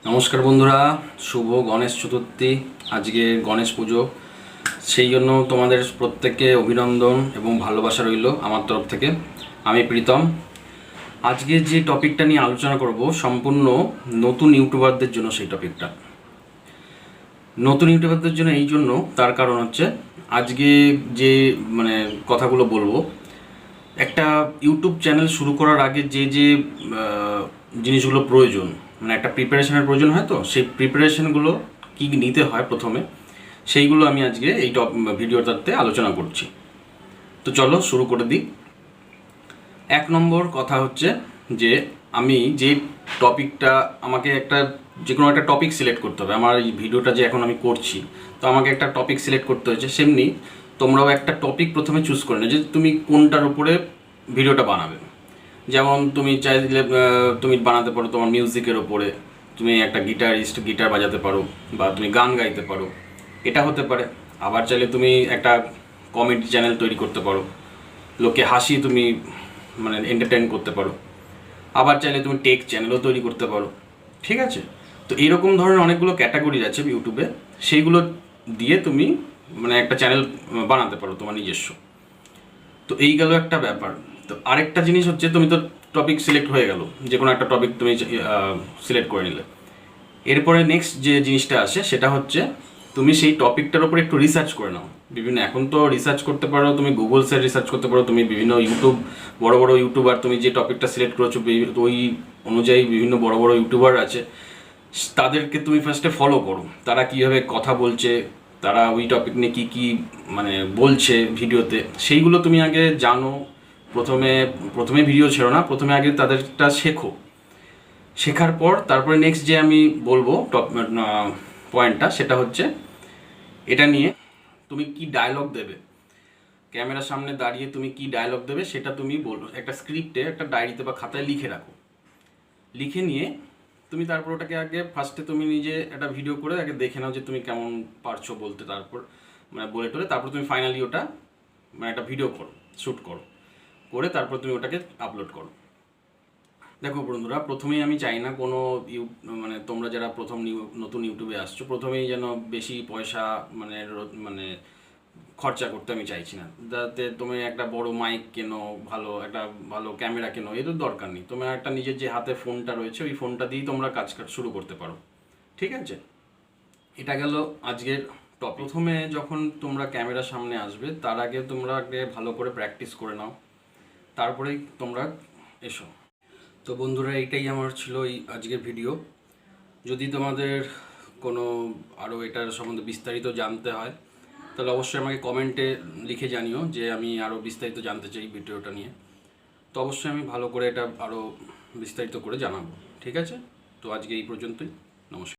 নমস্কার বন্ধুরা, শুভ গণেশ চতুর্থী। আজকে গণেশ পুজো, সেই জন্য তোমাদের প্রত্যেককে অভিনন্দন এবং ভালোবাসা রইল আমার তরফ থেকে। আমি প্রীতম। আজকে যে টপিকটা নিয়ে আলোচনা করব সম্পূর্ণ নতুন ইউটিউবারদের জন্য। সেই টপিকটা নতুন ইউটিউবারদের জন্য এই জন্য, তার কারণ হচ্ছে আজকে যে কথাগুলো বলবো, একটা ইউটিউব চ্যানেল শুরু করার আগে যে যে জিনিসগুলো প্রয়োজন, একটা প্রিপারেশনের প্রয়োজন হয়, তো সেই প্রিপারেশনগুলো কী নিতে হয় প্রথমে, সেইগুলো আমি আজকে এই ভিডিওটাতে আলোচনা করছি। তো চলো শুরু করে দিই। এক নম্বর কথা হচ্ছে যে আমি যে টপিকটা, আমাকে যে কোনো একটা টপিক সিলেক্ট করতে হবে। আমার এই ভিডিওটা যে এখন আমি করছি, তো আমাকে একটা টপিক সিলেক্ট করতে হয়েছে। সেমনি তোমরাও একটা টপিক প্রথমে চুজ করে নাও যে তুমি কোনটার উপরে ভিডিওটা বানাবে। যেমন তুমি চাইলে তুমি বানাতে পারো তোমার মিউজিকের ওপরে, তুমি একটা গিটার বাজাতে পারো, বা তুমি গান গাইতে পারো, এটা হতে পারে। আবার চাইলে তুমি একটা কমেডি চ্যানেল তৈরি করতে পারো, লোককে হাসি তুমি এন্টারটেইন করতে পারো। আবার চাইলে তুমি টেক চ্যানেলও তৈরি করতে পারো। ঠিক আছে? তো এইরকম ধরনের অনেকগুলো ক্যাটাগরি আছে ইউটিউবে, সেইগুলো দিয়ে তুমি একটা চ্যানেল বানাতে পারো তোমার নিজস্ব। তো এই গেল একটা ব্যাপার। তো আরেকটা জিনিস হচ্ছে, তুমি তো টপিক সিলেক্ট হয়ে গেল, যে কোনো একটা টপিক তুমি সিলেক্ট করে নিলে। এরপরে নেক্সট যে জিনিসটা আসে সেটা হচ্ছে তুমি সেই টপিকটার উপর একটু রিসার্চ করে নাও। এখন তো রিসার্চ করতে পারো, তুমি গুগলসে রিসার্চ করতে পারো, তুমি বিভিন্ন বড় বড় ইউটিউবার, তুমি যে টপিকটা সিলেক্ট করেছো ওই অনুযায়ী বিভিন্ন বড় বড় ইউটিউবার আছে, তাদেরকে তুমি ফার্স্টে ফলো করো। তারা কীভাবে কথা বলছে, তারা ওই টপিক নিয়ে কী কী বলছে ভিডিওতে, সেইগুলো তুমি আগে জানো। প্রথমে প্রথমে ভিডিও ছিল না, প্রথমে আগে তাদেরটা শেখো। শেখার পর তারপরে নেক্সট যে আমি বলবো পয়েন্টটা, সেটা হচ্ছে এটা নিয়ে তুমি কি ডায়লগ দেবে, ক্যামেরার সামনে দাঁড়িয়ে তুমি কি ডায়লগ দেবে সেটা তুমি বলো একটা স্ক্রিপ্টে, একটা ডায়েরিতে বা খাতায় লিখে রাখো। লিখে নিয়ে তুমি তারপর ওটাকে আগে ফার্স্টে তুমি নিজে একটা ভিডিও করে আগে দেখে নাও যে তুমি কেমন পারছো বলতে। তারপর বলে টলে তারপর তুমি ফাইনালি ওটা একটা ভিডিও করো, শ্যুট করো, করে তারপর তুমি ওটাকে আপলোড করো। দেখো বন্ধুরা, প্রথমেই আমি চাই না কোনো তোমরা যারা নতুন ইউটিউবে আসছো, প্রথমেই যেন বেশি পয়সা মানে খরচা করতে আমি চাইছি না। যাতে তুমি একটা বড় মাইক কেনো, একটা ভালো ক্যামেরা কেনো, এর দরকার নেই। তোমার একটা নিজের যে হাতে ফোনটা রয়েছে, ওই ফোনটা দিয়েই তোমরা কাজ শুরু করতে পারো। ঠিক আছে? এটা গেল আজকের টপিক। প্রথমে যখন তোমরা ক্যামেরার সামনে আসবে, তার আগে তোমরা আগে ভালো করে প্র্যাকটিস করে নাও, তারপরেই তোমরা এসো। তো বন্ধুরা, এইটাই আমার ছিল এই আজকের ভিডিও। যদি তোমাদের কোনো আরও এটার সম্বন্ধে বিস্তারিত জানতে হয়, তাহলে অবশ্যই আমাকে কমেন্টে লিখে জানিও যে আমি আরও বিস্তারিত জানতে চাই ভিডিওটা নিয়ে। তো অবশ্যই আমি ভালো করে এটা আরও বিস্তারিত করে জানাবো। ঠিক আছে? তো আজকে এই পর্যন্তই। নমস্কার।